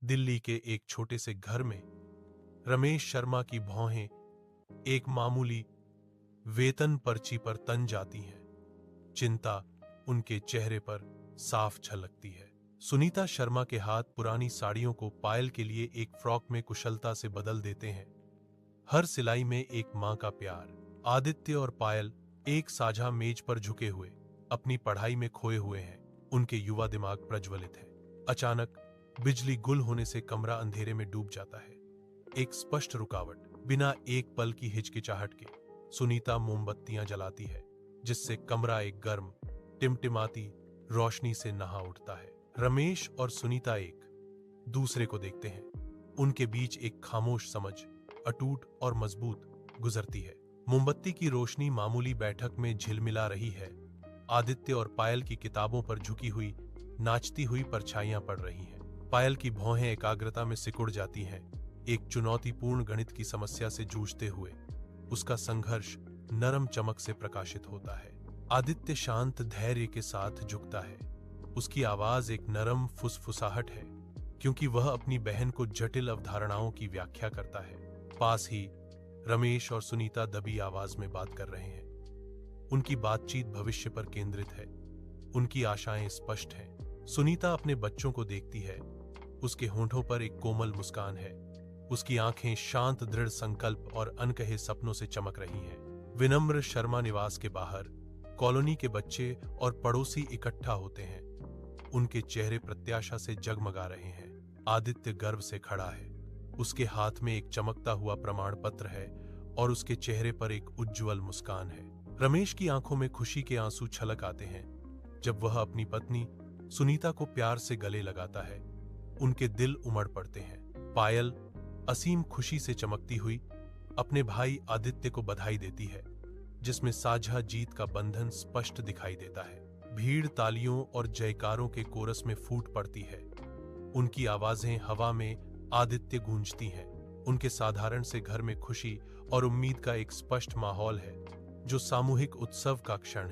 दिल्ली के एक छोटे से घर में रमेश शर्मा की भौहें एक मामूली वेतन पर्ची पर तन जाती हैं। चिंता उनके चेहरे पर साफ झलकती है। सुनीता शर्मा के हाथ पुरानी साड़ियों को पायल के लिए एक फ्रॉक में कुशलता से बदल देते हैं। हर सिलाई में एक मां का प्यार। आदित्य और पायल एक साझा मेज पर झुके हुए अपनी पढ़ाई में खोए हुए हैं। उनके युवा दिमाग प्रज्वलित है। अचानक बिजली गुल होने से कमरा अंधेरे में डूब जाता है। एक स्पष्ट रुकावट, बिना एक पल की हिचकिचाहट के सुनीता मोमबत्तियां जलाती है, जिससे कमरा एक गर्म टिमटिमाती रोशनी से नहा उठता है। रमेश और सुनीता एक दूसरे को देखते हैं। उनके बीच एक खामोश समझ, अटूट और मजबूत, गुजरती है। मोमबत्ती की रोशनी मामूली बैठक में झिलमिला रही है। आदित्य और पायल की किताबों पर झुकी हुई नाचती हुई परछाइयां पड़ रही हैं। पायल की भौहें एकाग्रता में सिकुड़ जाती हैं, एक चुनौतीपूर्ण गणित की समस्या से जूझते हुए। उसका संघर्ष नरम चमक से प्रकाशित होता है। आदित्य शांत धैर्य के साथ झुकता है। उसकी आवाज एक नरम फुसफुसाहट है, क्योंकि वह अपनी बहन को जटिल अवधारणाओं की व्याख्या करता है। पास ही रमेश और सुनीता दबी आवाज में बात कर रहे हैं। उनकी बातचीत भविष्य पर केंद्रित है। उनकी आशाएं स्पष्ट हैं। सुनीता अपने बच्चों को देखती है। उसके होंठों पर एक कोमल मुस्कान है। उसकी आंखें शांत, दृढ़ संकल्प और अनकहे सपनों से चमक रही हैं। विनम्र शर्मा निवास के बाहर कॉलोनी के बच्चे और पड़ोसी इकट्ठा होते हैं। उनके चेहरे प्रत्याशा से जगमगा रहे हैं। आदित्य गर्व से खड़ा है। उसके हाथ में एक चमकता हुआ प्रमाण पत्र है और उसके चेहरे पर एक उज्जवल मुस्कान है। रमेश की आंखों में खुशी के आंसू छलक आते हैं जब वह अपनी पत्नी सुनीता को प्यार से गले लगाता है। उनके दिल उमड़ पड़ते हैं। पायल असीम खुशी से चमकती हुई अपने भाई आदित्य को बधाई देती है, जिसमें साझा जीत का बंधन स्पष्ट दिखाई देता है। भीड़ तालियों और जयकारों के कोरस में फूट पड़ती है। उनकी आवाजें हवा में आदित्य गूंजती हैं। उनके साधारण से घर में खुशी और उम्मीद का एक स्पष्ट माहौल है, जो सामूहिक उत्सव का क्षण है।